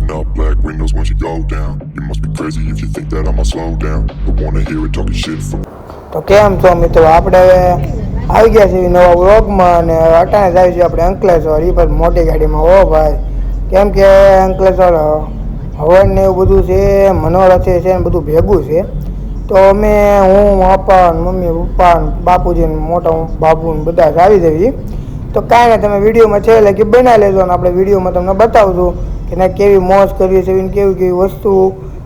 Rolling up black windows once you go down. You must be crazy if you think that I'ma slow down. Don't wanna hear it talking shit from. તો કેમ છો મિત્રો, આપણે આવી ગયા છીએ નવા વ્લોગમાં અને અટાણે જ આવી છીએ આપણે અંકલેશ્વર. એ પણ મોટી ગાડીમાં. હો ભાઈ, કેમ કે અંકલેશ્વર હવન ને એવું બધું છે, મનોરથ છે ને બધું ભેગું છે. તો અમે હું પપ્પા મમ્મી પપ્પા બાપુજી ને મોટા બાપુ ને બધા જ આવી જઈએ. તો કાંઈ નહીં, તમે વિડીયોમાં છે એટલે કે બનાવી લેજો અને આપણે વિડીયોમાં તમને બતાવશું કે ના કેવી મોજ કરવી છે, કેવી કેવી વસ્તુ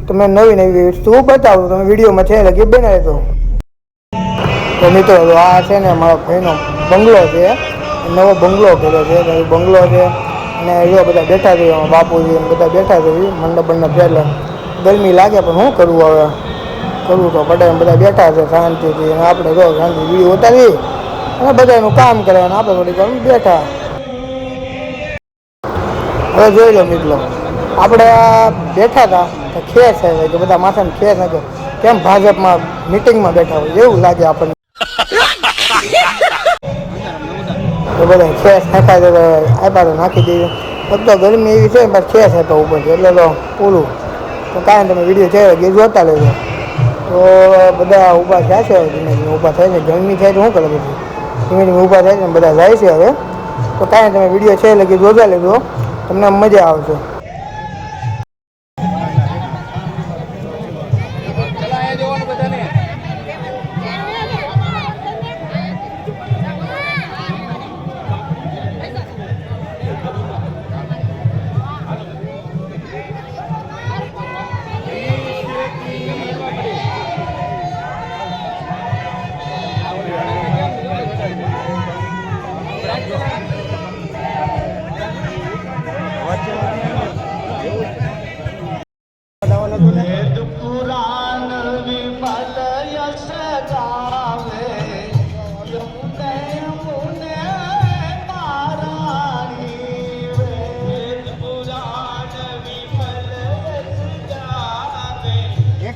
તમે નવી નવી વસ્તુ બતાવું. તમે વિડીયોમાં છે એટલે કે બનાવી લેજો. તો મિત્રો આ છે ને મારા ભાઈનો બંગલો છે, નવો બંગલો કર્યો છે. તો એ બંગલો છે અને એ બધા બેઠા છે, બાપુજી બધા બેઠા છે મંડપ બંડપ છે. એટલે ગરમી લાગે પણ શું કરવું, હવે કરવું તો પડે. બધા બેઠા છે શાંતિથી અને આપણે જો શાંતિ વિડીયો ઉતારી અને બધા એનું કામ કરે અને આપણે થોડીક બેઠા. હવે જોઈ લો મિત્રો, આપણે બેઠા હતા તો ખેસ આવે કે બધા માથાને ખેસ નાખ્યો, કેમ ભાજપમાં મિટિંગમાં બેઠા હોય એવું લાગે આપણને. તો બધા ખેસ નાખાય તો આપ્યા તો નાખી દઈએ. બધો ગરમી એવી છે બસ ખેસ આપ્યા ઉપર છે એટલે તો પૂરું. તો કાંઈ તમે વિડીયો છે એ જોતા લેજો. તો બધા ઊભા થયા છે, ધીમે ધીમે ઊભા થાય છે. ગરમી થાય તો શું કરે, પછી ધીમે ધીમે ઊભા થાય છે ને બધા જાય છે હવે. તો કાંઈ તમે વિડીયો છે એટલે કે જોતા લેજો, તમને મજા આવશે.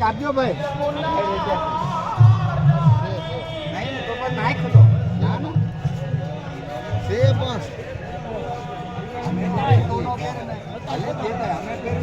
આપજો ભાઈ તો પણ નાખ તો ના ના સે બસ અમે દોનો પેર ને અલે દેતા અમે પેર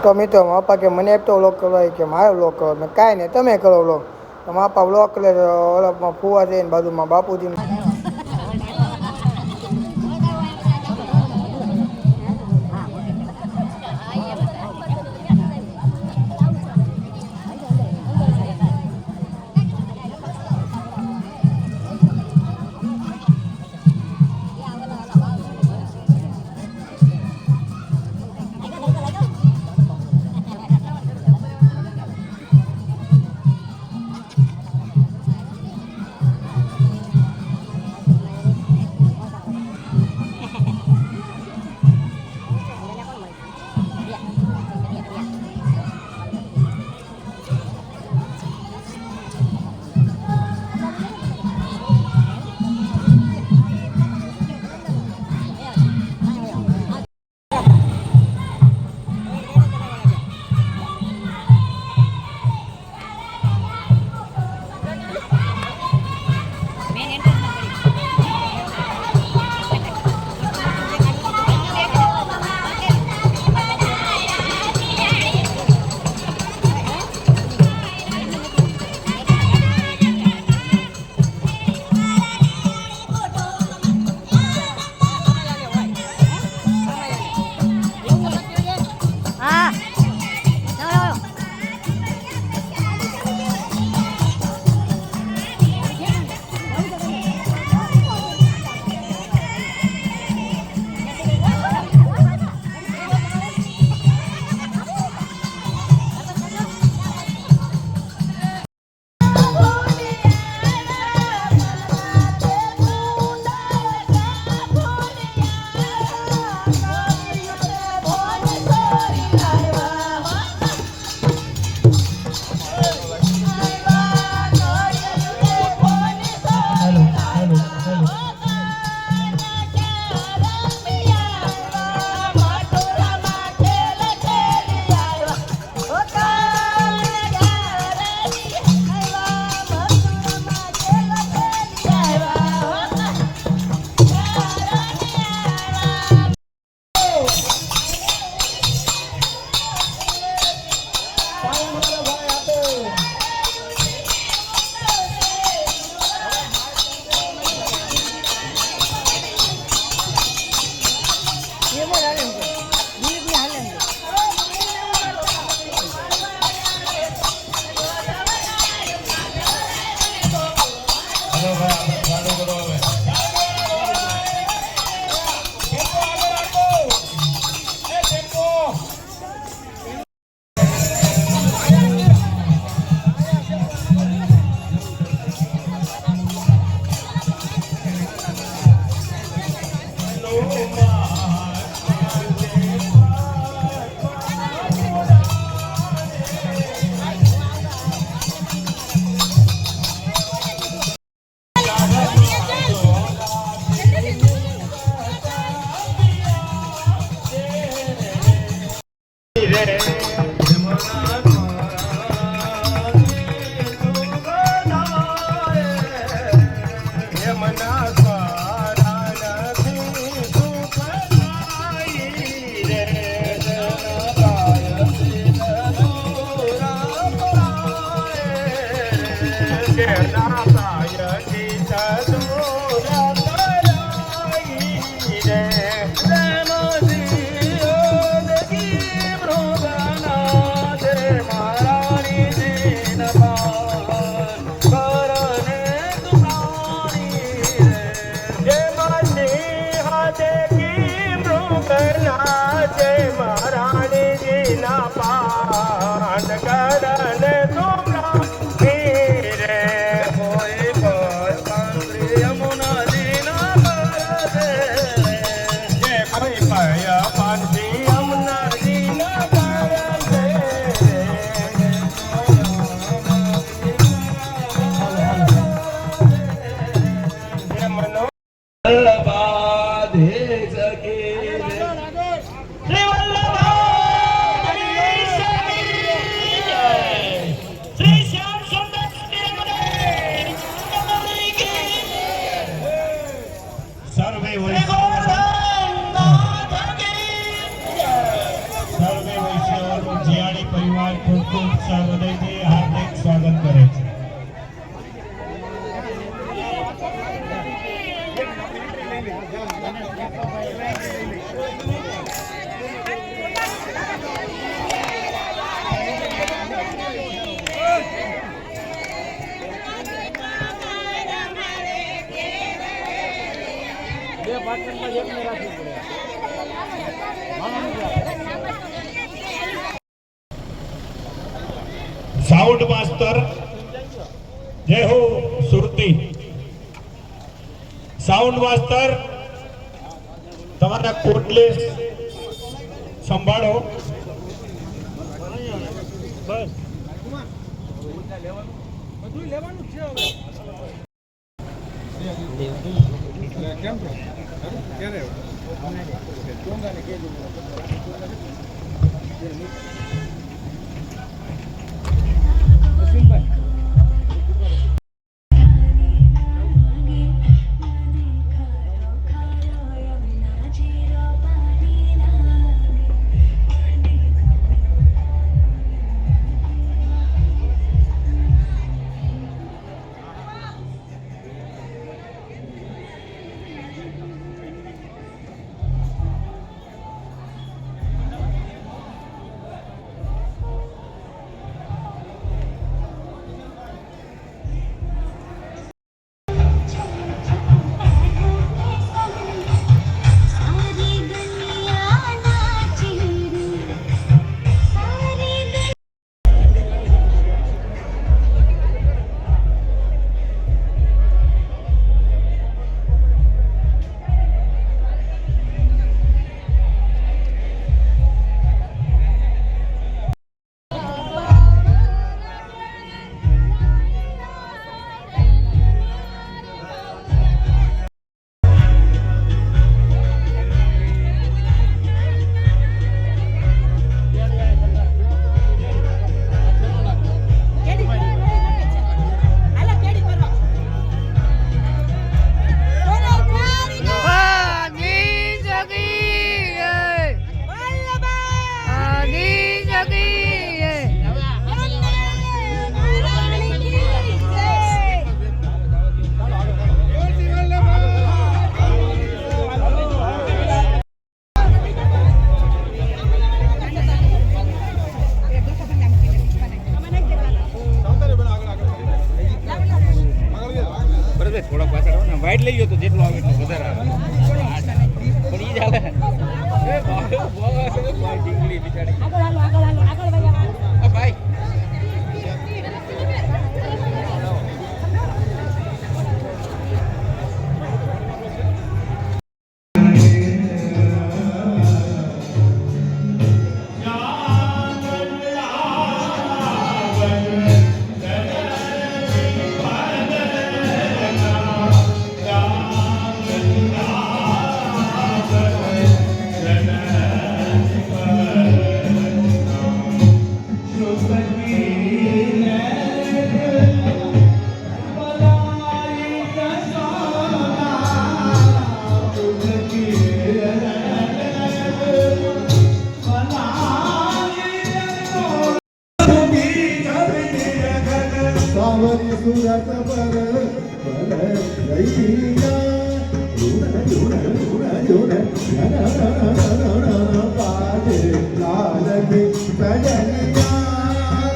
તો મિત્રો માપા કે મને એપ તો વ્લોગ કરવા કે મારે વ્લોગ કરો, મેં કાંઈ નહીં તમે કરો વ્લોગ. તો માપા વ્લોગ કરે ઓલામાં ફુવા છે ને બાજુમાં બાપુજી. વલ્લભાધીશ કી જય. શ્રી વલ્લભાધીશ કી જય. શ્રી શ્યામ સુંદર સર્વે વૈષ્ણવોનું જીયાણી પરિવાર ખૂબ ખૂબ હૃદયથી હાર્દિક સ્વાગત કરે છે. સાઉન્ડ માસ્ટર જય હો સુરતી. સાઉન્ડ માસ્ટર તમારા કોટલેસ સંભાળો. થોડા પાછળ વાઇટ લઈ ગયો તો જેટલો આવે એટલો વધારે આવે પણ ઈ જ હાલે ઢીંગલી બિચારી ભાઈ સુરત પર પાજે લાલકી પેજનિયા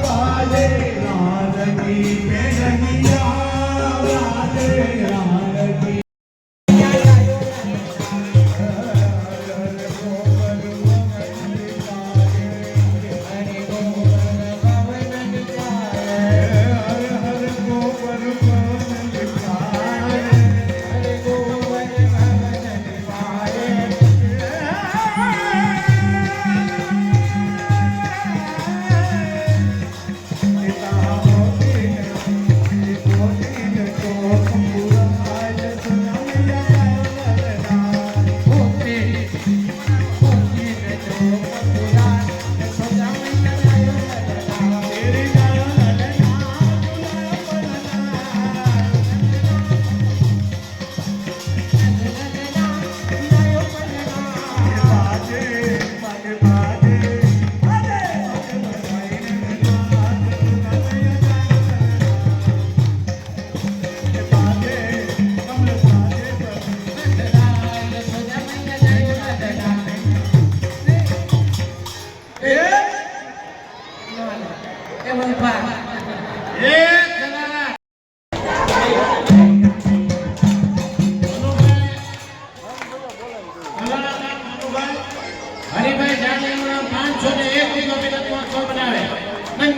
પાજે લાલકી પેજનિયા પાજે લાલકી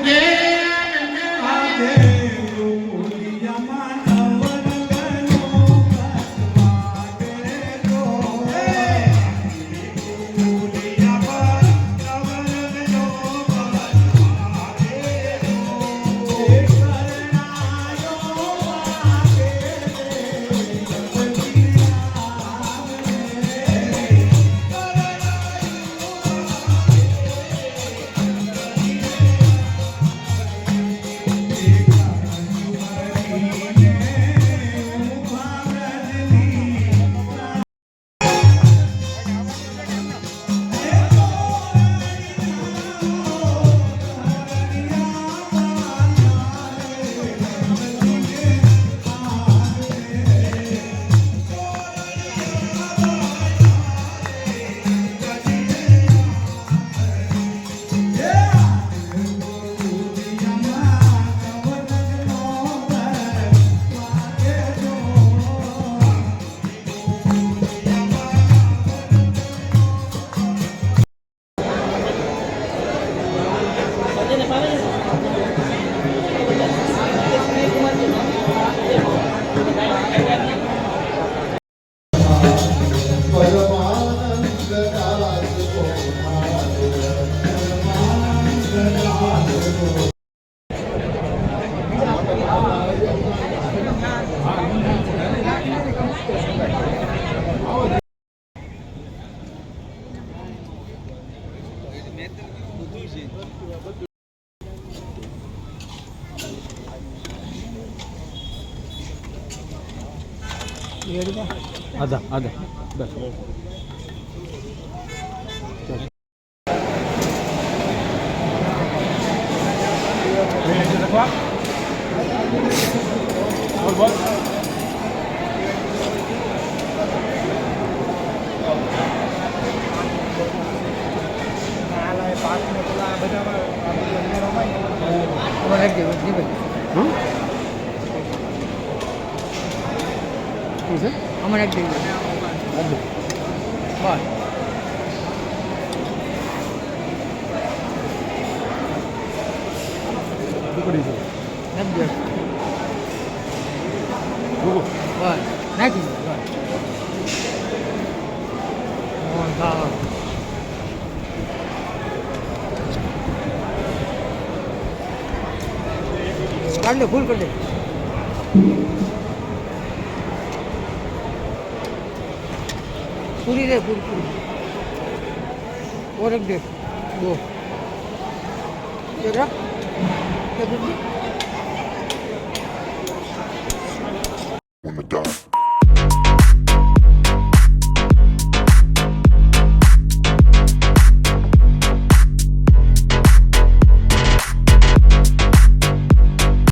આજે ગોકુળિયામાં નવરંગનો વાગે તો. એક શરણાયો વાગે આધા આધા બસ અમારે એક દિવસ બસ બસ નાખી કાઢ લે ફૂલ કરી દે પૂરી દે પૂરી પૂરી और एक दे दो एक रख Wanna die.